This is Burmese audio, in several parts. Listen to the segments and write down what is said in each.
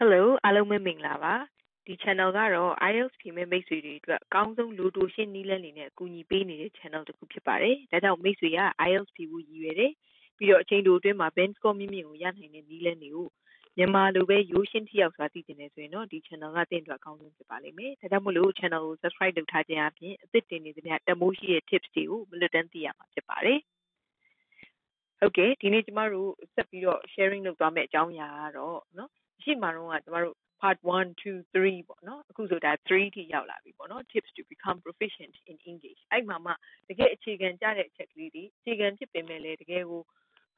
Hello အားလုံးပဲမင်္ဂလာပါဒီ channel ကတော့ IELTS ဖြေမဲ့မိတ်ဆွေတွေအတွက်အကောင်းဆုံးလိုတိုရှင်းနည်းလမ်းတွေနဲ့အကူအညီပေးနေတဲ့ channel တစ်ခုဖြစ်ပါတယ်ဒါကြောင့်မိတ်ဆွေက IELTS ဖြေဖို့ရည်ရွယ်တယ်ပြီးတော့အချိန်တိုအတွင်းမှာ band score မြင့်မြင့်ကိုရနိုင်တဲ့နည်းလမ်းတွေကိုမြန်မာလိုပဲရိုးရှင်းထိရောက်စွာသိကျင်နေဆိုရင်တော့ဒီ channel ကသင်အတွက်အကောင်းဆုံးဖြစ်ပါလိမ့်မယ်ဒါကြောင့်မလို့ channel ကို subscribe လုပ်ထားခြင်းအပြင်အသစ်တင်နေသမျှတမိုးရှိတဲ့ tips တွေကိုမလွတ်တမ်းသိရမှာဖြစ်ပါတယ်ဟုတ်ကဲ့ဒီနေ့ကျမတို့ဆက်ပြီးတော့ sharing လုပ်သွားမယ့်အကြောင်းအရာကတော့เนาะရှေ့မှာတော့ကျမတို့ part 1 2 3ပေါ့နော်အခုဆိုဒါ3ထိရောက်လာပြီပေါ့နော် tips to become proficient in English အဲ့မှာမှတကယ်အခြေခံကြတဲ့အချက်ကလေးတွေအခြေခံဖြစ်ပေမဲ့လည်းတကယ်ကို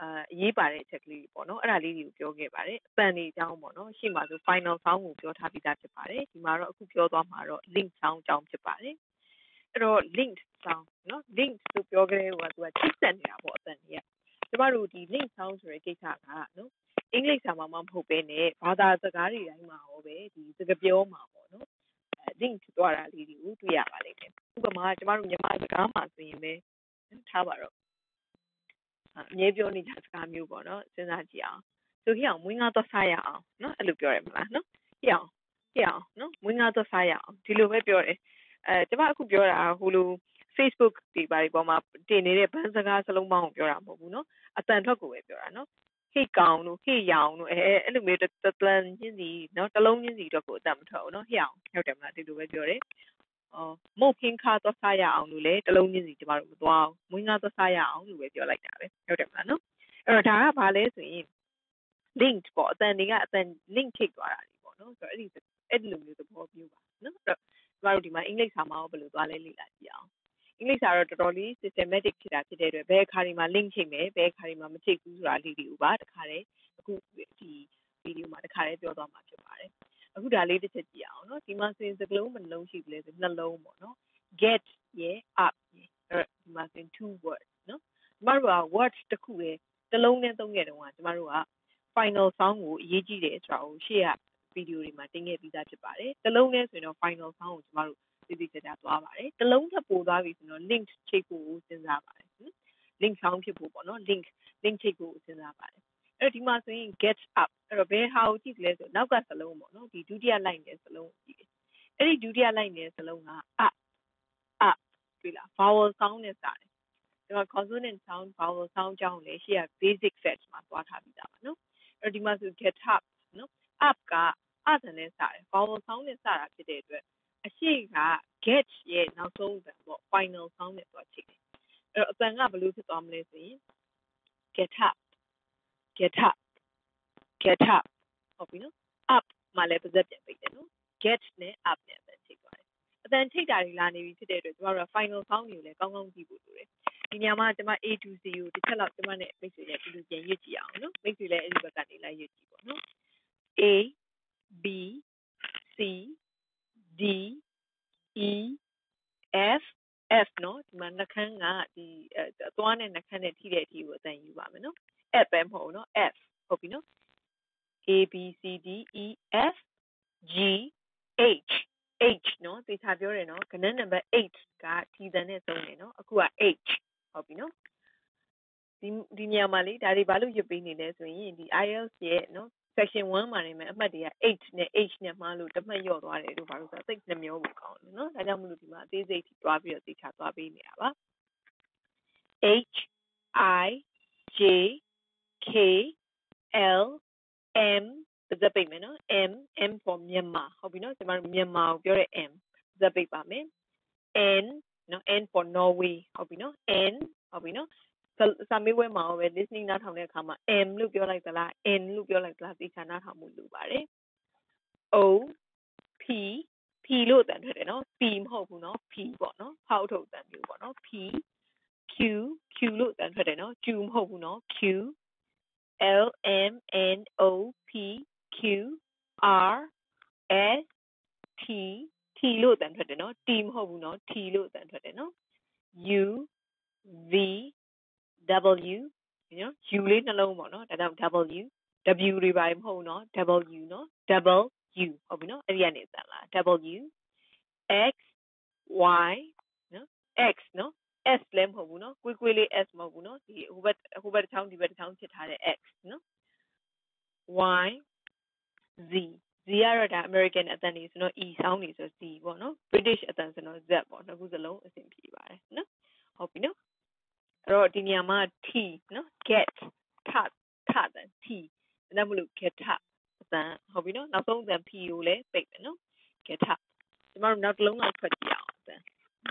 အရေးပါတဲ့အချက်ကလေးတွေပေါ့နော်အဲ့ဒါလေးတွေကိုပြောခဲ့ပါတယ်အပန်တွေအကြောင်းပေါ့နော်ရှေ့မှာဆို final sound ကိုပြောထားပြီးသားဖြစ်ပါတယ်ဒီမှာတော့အခုပြောသွားမှာတော့ link sound အကြောင်းဖြစ်ပါတယ်အဲ့တော့ linked sound နော် linked ဆိုပြောကြတဲ့ဟိုကသူကချိတ်ဆက်နေတာပေါ့အပန်တွေကကျမတို့ဒီ link sound ဆိုတဲ့ကိစ္စကနော်အင်္ဂလိပ်စာမှာမဟုတ်ဘဲနဲ့ဘာသာစကားတွေတိုင်းမှာဟောပဲဒီစကားပြောမှာပေါ့နော်link သွားတာလေးတွေကိုတွေ့ရပါလိမ့်မယ်ဥပမာကျမတို့မြန်မာစကားမှာဆိုရင်ပဲထားပါတော့အမြဲပြောနေကြစကားမျိုးပေါ့နော်စဉ်းစားကြည့်အောင်ဆိုကြအောင်မွေးငါတော့စားရအောင်နော်အဲ့လိုပြောရမလားနော်ကြည့်အောင်နော်မွေးငါတော့စားရအောင်ဒီလိုပဲပြောတယ်ကျမအခုပြောတာဟိုလို Facebook ဒီပါဒီပေါ်မှာတင်နေတဲ့ဗန်းစကားစလုံးပေါင်းကိုပြောတာမဟုတ်ဘူးနော်အတန်ထွက်ကိုပဲပြောတာနော်ဟိတ်ကောင်တို့ဟိတ်ရောင်တို့အဲ့လိုမျိုးတလန်ချင်းစီနော်တလုံးချင်းစီတော့ကိုအတန်မထွက်ဘူးနော်ဟိအောင်ဟုတ်တယ်မလားဒီလိုပဲပြောတယ်မုတ်ခင်းခါတော့စားရအောင်လို့လေတလုံးချင်းစီကျမတို့မသွားအောင်မွေးငါတော့စားရအောင်လို့ပဲပြောလိုက်တာပဲဟုတ်တယ်မလားနော်အဲ့တော့ဒါကဘာလဲဆိုရင် linked ပေါ့အတန်တွေကအတန် link ထိတ်သွားတာပေါ့နော်ဆိုတော့အဲ့ဒီလိုမျိုးသဘောမျိုးပါနော်အဲ့တော့ကျမတို့ဒီမှာအင်္ဂလိပ်စာမှာဘယ်လိုသွားလဲလေ့လာကြည့်အောင်အင်္ဂလိပ်စာတော့တော်တော်လေး systematic ဖြစ်တာဖြစ်တဲ့အတွက်ဘယ်အခါဒီမှာ link ချိတ်မယ်ဘယ်အခါဒီမှာမချိတ်ဘူးဆိုတာလေးတွေကိုပါတခါတည်းအခုဒီဗီဒီယိုမှာတခါတည်းပြောသွားမှာဖြစ်ပါတယ်အခုဒါလေးတစ်ချက်ကြည့်အောင်နော်ဒီမှာဆိုရင်စကလုံးဘယ်နှလုံးရှိပြီလဲဆိုနှလုံးပေါ့နော် get ရဲ့ up ရဲ့အဲ့ဒီမှာဆိုရင် two words နော်ကျမတို့က word တစ်ခုပဲတစ်လုံးနဲ့သုံးခဲ့တုန်းကကျမတို့က final sound ကိုအရေးကြီးတယ်ဆိုတာကိုရှေ့ကဗီဒီယိုတွေမှာတင်ခဲ့ပြီးသားဖြစ်ပါတယ်တစ်လုံးနဲ့ဆိုရင်တော့ final sound ကိုကျမတို့သိသိကြကြသွားပါတယ်တစ်လုံးထပ်ပို့သွားပြီဆိုတော့ link ချိတ်ဖို့စဉ်းစားပါတယ် link sound ဖြစ်ဖို့ပေါ့နော် link ချိတ်ဖို့စဉ်းစားပါတယ်အဲ့တော့ဒီမှာဆိုရင် get up အဲ့တော့ဘယ်ဟာကိုကြည့်လဲဆိုနောက်ကစလုံးပေါ့နော်ဒီဒုတိယလိုက်နေတဲ့စလုံးကိုကြည့်တယ်အဲ့ဒီဒုတိယလိုက်နေတဲ့စလုံးက up တွေ့လား vowel sound နဲ့စတယ်ဒီမှာ consonant sound vowel sound ကြောင်းလေရှေ့က basic sets မှာသွားထားပြီးသားပါနော်အဲ့ဒီမှာဆို get up နော် up ကအသံနဲ့စတယ် vowel sound နဲ့စတာဖြစ်တဲ့အတွက်အရှိက get ရဲ့နောက်ဆုံးအသံပေါ့ final sound နဲ့သွားချိတ်တယ်အဲ့တော့အသံကဘယ်လိုဖြစ်သွားမလဲဆိုရင် get up ဟုတ်ပြီနော် up မှာလည်းပါးစပ်ပြန်ပိတ်တယ်နော် get နဲ့ up နဲ့အသံချိတ်သွားတယ်အတန်ချိတ်တာတွေလာနေပြီဖြစ်တဲ့အတွက်ကျမတို့က final sound တွေကိုလည်းကောင်းကောင်းကြည့်ဖို့လိုတယ်ဒီညမှာကျမ A to Z ကိုတစ်ချက်လောက်ကျမနဲ့မိတ်ဆွေနဲ့တူတူပြန်ရွတ်ကြည့်အောင်နော်မိတ်ဆွေလည်းအဲ့ဒီဘက်ကနေလိုက်ရွတ်ကြည့်ပေါ့နော် A B C D E F F နော်ဒီမှာနှခမ်းကဒီအသွားနဲ့နှခမ်းနဲ့ထိတဲ့အထိကိုအတန်ယူပါမယ်နော် F ပဲမဟုတ်ဘူးနော် F ဟုတ်ပြီနော် A B C D E F G H H နော်သေချာပြောတယ်နော်ကဏ္ဍနံပါတ်8ကထီတန်နဲ့သုံးတယ်နော်အခုက H ဟုတ်ပြီနော်ဒီနေရာမှာလေဒါတွေဘာလို့ရွတ်ပေးနေလဲဆိုရင်ဒီ IELTS ရဲ့နော် section 1မှာနေမှာအမှတ်တွေက8နဲ့ H နဲ့မှားလို့တမှတ်လျော့သွားတယ်လို့ဘာလို့ဆိုတော့သိနှမျောဖို့ကောင်းတယ်နော်ဒါကြောင့်မလို့ဒီမှာအသေးစိတ်ထိတွားပြီးတော့သေချာသွားပေးနေတာပါ H I J K L M ပါးစပ်ပိတ်မယ်နော် M for မြန်မာဟုတ်ပြီနော်ကျမတို့မြန်မာကိုပြောတဲ့ M ပါးစပ်ပိတ်ပါမယ် N နော် N for Norway ဟုတ်ပြီနော် N ဟုတ်ပြီနော်စာမေးပွဲမှာပဲ listening နားထောင်တဲ့အခါမှာ M လို့ပြောလိုက်သလား N လို့ပြောလိုက်သလားသိချာနားထောင်မှုလိုပါတယ် O P P လို့တန်ထွက်တယ်နော် P မဟုတ်ဘူးနော် P ပေါ့နော်ဖောက်ထုတ်တန်မျိုးပေါ့နော် P Q Q လို့တန်ထွက်တယ်နော် Q မဟုတ်ဘူးနော် Q L M N O P Q R S T T လို့တန်ထွက်တယ်နော် T မဟုတ်ဘူးနော် T လို့တန်ထွက်တယ်နော် U V W နော် U လေးနှလုံးပေါ့နော်ဒါကြောင့် W W တွေပါမဟုတ်နော် W နော် double U ဟုတ်ပြီနော်အဲ့ဒီကနေစမ်းလာ W X Y နော် X နော် S လည်းမဟုတ်ဘူးနော်ကွေးလေး S မဟုတ်ဘူးနော်ဒီဟိုဘက်တစ်ချောင်းဒီဘက်တစ်ချောင်းဖြစ်ထားတဲ့ X နော် Y Z Z ကတော့ဒါ American အတန်နေဆိုတော့ E ဆောင်းနေဆို Z ပေါ့နော် British အတန်ဆိုတော့ Z ပေါ့နှစ်ခုစလုံးအဆင်ပြေပါတယ်နော်ဟုတ်ပြီနော်အဲ့တော့ဒီနေရာမှာ T နော် get ထတဲ့ T ဒါမှမဟုတ် get အတန်ဟုတ်ပြီနော်နောက်ဆုံးအတန် P ကိုလည်းပိတ်မယ်နော် get ကျမတို့နောက်တစ်လုံးလောက်ဖတ်ကြည့်အောင်အတန်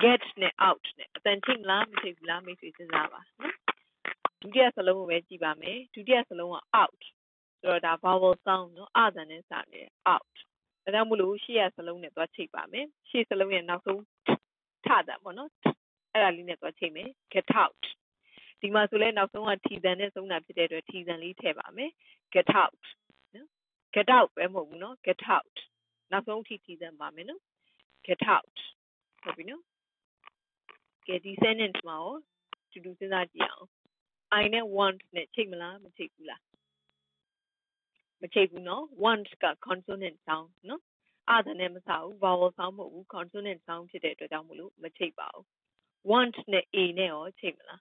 get နဲ့ out နဲ့အတန်ချိန်လားမချိန်ဘူးလားမိတ်ဆွေစဉ်းစားပါနော်ဒုတိယစလုံးကိုပဲကြည့်ပါမယ်ဒုတိယစလုံးက out ဆိုတော့ဒါ vowel sound နော်အတန်နဲ့စနေ out ဒါကြောင့်မလို့ရှေ့ရစလုံးနဲ့သွားချိန်ပါမယ်ရှေ့စလုံးရဲ့နောက်ဆုံးထတာပေါ့နော်အဲ့ဒါလေးနဲ့သွားချိန်မယ် get out ဒီမှာဆိုလဲနောက်ဆုံးက T တန်နဲ့ဆုံးတာဖြစ်တဲ့အတွက် T တန်လေးထည့်ပါမယ် get out နော် get out ပဲမဟုတ်ဘူးနော် get out နောက်ဆုံး T တန်ပါမယ်နော် get out ဟုတ်ပြီနော်ကဲဒီ sentence မှာရောတူတူစဉ်းစားကြည့်အောင် I နဲ့ want နဲ့ချိန်မလားမချိန်ဘူးလားမချိန်ဘူးနော် want က consonant sound နော်အဲ့ဒါနဲ့မစဘူး vowel sound မဟုတ်ဘူး consonant sound ဖြစ်တဲ့အတွက်ကြောင့်မလို့မချိန်ပါဘူး want နဲ့ A နဲ့ရောချိန်မလား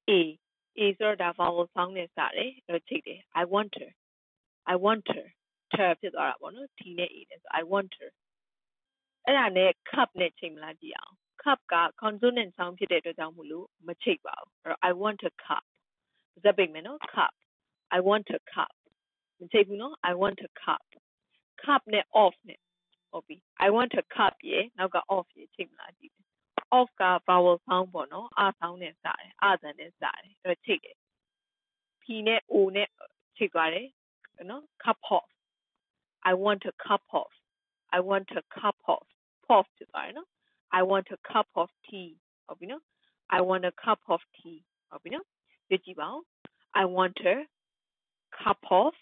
A ဆိုတော့ဒါ vowel sound နဲ့စတယ်အဲ့တော့ချိန်တယ် I want her ဖြစ်သွားတာပေါ့နော် T နဲ့ A နဲ့ဆို I want her အဲ့ဒါနဲ့ cup နဲ့ချိန်မလားကြည့်အောင် cup က consonant sound ဖြစ်တဲ့အတွက်ကြောင့်မလို့မချိန်ပါဘူးအဲ့တော့ I want a cup ဇက်ပိတ်မယ်နော် cup I want a cup မချိန်ဘူးနော် I want a cup နဲ့ off နဲ့ဟုတ်ပြီ I want a cup ရေနောက်က off ရေချိန်မလားကြည့် off က vowel sound ပေါ့နော် sound နဲ့စတယ်အတန်နဲ့စတယ်အဲ့တော့ချိန်တယ် P နဲ့ O နဲ့ချိန်သွားတယ်နော် cup off I want a cup off off ဖြစ်သွားတယ်နော် I want a cup of tea ဟုတ်ပြီနော် I want a cup of tea ဟုတ်ပြီနော်ကြည့်ပါဦး I want a cup of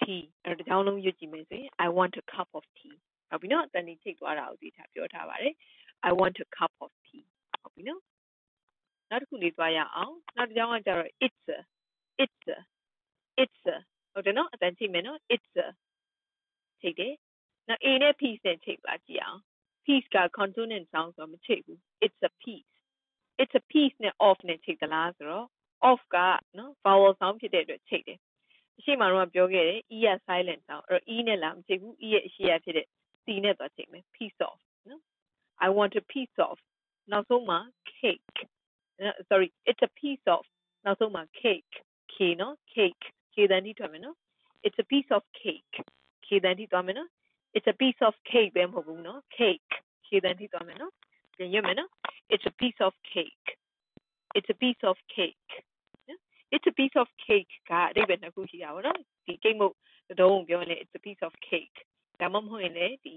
tea အဲ့ဒါကြောင့်လုံးရွတ်ကြည့်မယ်ဆိုရင် I want a cup of tea ဟုတ်ပြီနော်အတန်ကြီးချိန်သွားတာကိုသိထားပြောထားပါတယ် I want a cup of tea ဟုတ်ပြီနော်နောက်တစ်ခုလေးသွားရအောင်နောက်တစ်ကြောင်းကကြတော့ it's a ဟုတ်တယ်နော်အတန်ချိန်မယ်နော် it's a ချိန်တယ်နောက် A နဲ့ piece နဲ့ချိန်ပါကြည့်အောင် piece က consonant sound ဆိုတော့မချိန်ဘူး it's a piece နဲ့ off နဲ့ချိန်သလားဆိုတော့ off ကနော် vowel sound ဖြစ်တဲ့အတွက်ချိန်တယ်အရှိမတော့ပြောခဲ့တယ် E က silent sound အဲ့တော့ E နဲ့လားမချိန်ဘူး E ရဲ့အရှိရဖြစ်တဲ့ C နဲ့သွားချိန်မယ် piece off နော် I want a piece of နောက်ဆုံးမှာ cake sorry it's a piece of နောက်ဆုံးမှာ cake K နော် cake တန်ထိထွက်မယ်နော် it's a piece of cake K တန်ထိသွားမယ်နော် it's a piece of cake ပဲမဟုတ်ဘူးနော် cake K တန်ထိသွားမယ်နော်ပြန်ရွတ်မယ်နော် it's a piece of cake it's a piece of cakeကအဓိပ္ပာယ်နှစ်ခုရှိတာပေါ့နော်ဒီကိတ်မုတ်တုံးပြောရင် it's a piece of cake ဒါမှမဟုတ်ရင်လည်းဒီ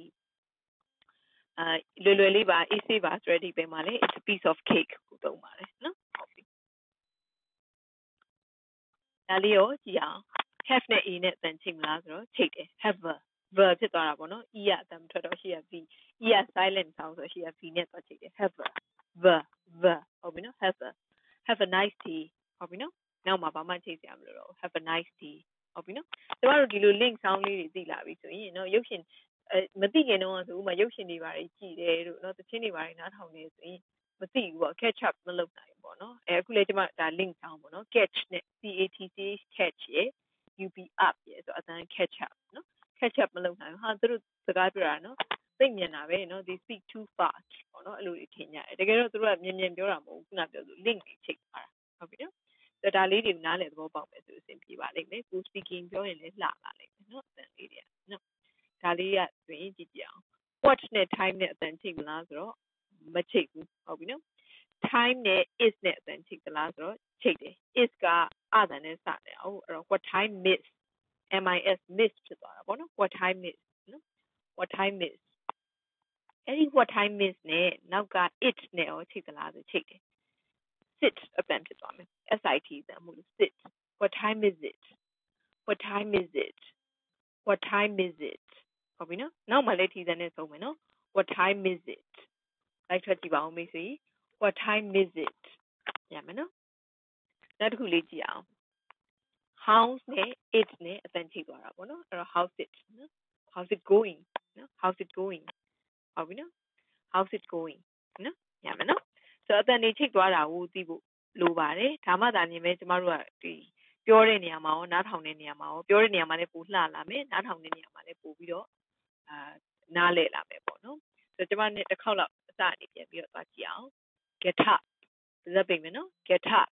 လွယ်လွယ်လေးပါအေးဆေးပါဆိုတဲ့ဒီပဲမှာလေ it's a piece of cake ကိုသုံးပါတယ်နော်ဟုတ်ပြီဒါလေးရောကြည့်အောင် have နဲ့ a နဲ့အတန်ချိန်မလားဆိုတော့ချိန်တယ် have a verb ဖြစ်သွားတာပေါ့နော် e ကအတန်ထွက်တော့ရှိရ v e က silent sound ဆိုရှိရ v နဲ့သွားချိန်တယ် have a verb ဟုတ်ပြီနော် have a nice day ဟုတ်ပြီနော်နောက်မှာဘာမှချိန်စရာမလိုတော့ have a nice day ဟုတ်ပြီနော်ကျမတို့ဒီလို link sound လေးတွေသိလာပြီဆိုရင်နော်ရုပ်ရှင်မသိခင်တော့ဆိုဥမာရုပ်ရှင်တွေပါကြည့်တယ်တို့နော်သချင်းတွေပါနားထောင်နေဆိုရင်မသိဘူးပေါ့ catch up မလုပ်နိုင်ဘူးပေါ့နော်အခုလေကျမဒါ link sound ပေါ့နော် catch နဲ့ catch ရယ် up ရယ်ဆိုအတန် catch up နော် catch up မလုပ်နိုင်ဘူးဟာသူတို့စကားပြောတာနော်သိမြင်တာပဲနော် they speak too fast ပေါ့နော်အဲ့လိုတွေထင်ကြတယ်တကယ်တော့သူတို့ကမြင်ပြောတာမဟုတ်ဘူးခုနပြောလို့ link တွေချိန်ထားတာဟုတ်ပြီနော်ဆိုတော့ဒါလေးတွေနားလည်သဘောပေါက်မယ်ဆိုအဆင်ပြေပါလိမ့်မယ်ကို speaking ပြောရင်လည်းလှပါလိမ့်မယ်နော်အတန်လေးတွေကနော်ဒါလေးကဆိုရင်ကြည့်ကြအောင် watch နဲ့ time နဲ့အတန်ချိန်မလားဆိုတော့မချိန်ဘူးဟုတ်ပြီနော် time နဲ့ is နဲ့အတန်ချိန်သလားဆိုတော့ချိန်တယ် is ကအတန်နဲ့စတယ်ဟုတ်အဲ့တော့ what time miss miss ဖြစ်သွားတာပေါ့နော် what time miss နော် what time miss အဲ့ဒီ what time miss နဲ့နောက်က it နဲ့ရောချိန်သလားဆိုချိန်တယ် sit အတန်ဖြစ်သွားမယ် sit အတန်မဟုတ် sit what time is it what time is it what time is it ဟုတ်ပြီနော်နောက်မှလည်းထီးစံနဲ့ဆုံးမယ်နော် what time is it လိုက်ထွက်ကြည့်ပါဦးမိတ်ဆွေ what time is it ရမယ်နော်နောက်တစ်ခုလေးကြည့်အောင် house နဲ့ it နဲ့အတန်ချိန်သွားတာပေါ့နော်အဲ့တော့ how's it နော် how's it going နော် how's it going ဟုတ်ပြီနော် how's it going နော်ရမယ်နော်ဆိုတော့အတန်နေချိန်သွားတာကိုသိဖို့လိုပါတယ်ဒါမှသာနေမယ်ကျမတို့ကဒီပြောတဲ့နေရာမှာရောနားထောင်တဲ့နေရာမှာရောပြောတဲ့နေရာမှာလည်းပိုလှလာမယ်နားထောင်တဲ့နေရာမှာလည်းပို ပို့ပြီးတော့နားလည်လာမယ်ပေါ့နော်ဆိုတော့ကျွန်မနဲ့တစ်ခေါက်လောက်အစအနေပြန်ပြီးတော့သွားကြည့်အောင် get up ဇက်ပိတ်မယ်နော် get up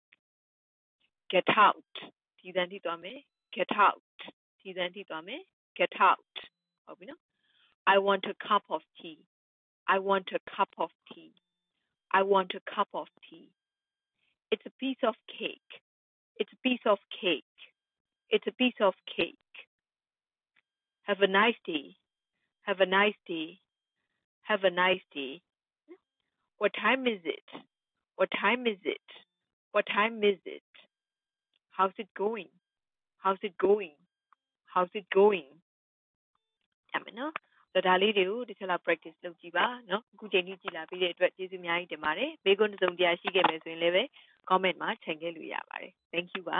get out ဒီသံထိသွားမယ် get out ဒီသံထိသွားမယ် get out ဟုတ်ပြီနော် I want a cup of tea I want a cup of tea I want a cup of tea It's a piece of cake It's a piece of cake It's a piece of cake Have a nice day Have a nice day Have a nice day What time is it What time is it What time is it How's it going How's it going How's it going အမနော်ဒါလေးတွေကိုတစ်ချက်လောက် practice လုပ်ကြည့်ပါနော်အခုချိန်ကြီးကြည့်လာပြီးတဲ့အတွက်ကျေးဇူးအများကြီးတင်ပါတယ်ဘေးကွန်းတစ်စုံတရာရှိခဲ့မယ်ဆိုရင်လည်းပဲ comment မှာချိန်ခဲ့လို့ရပါတယ် thank you ပါ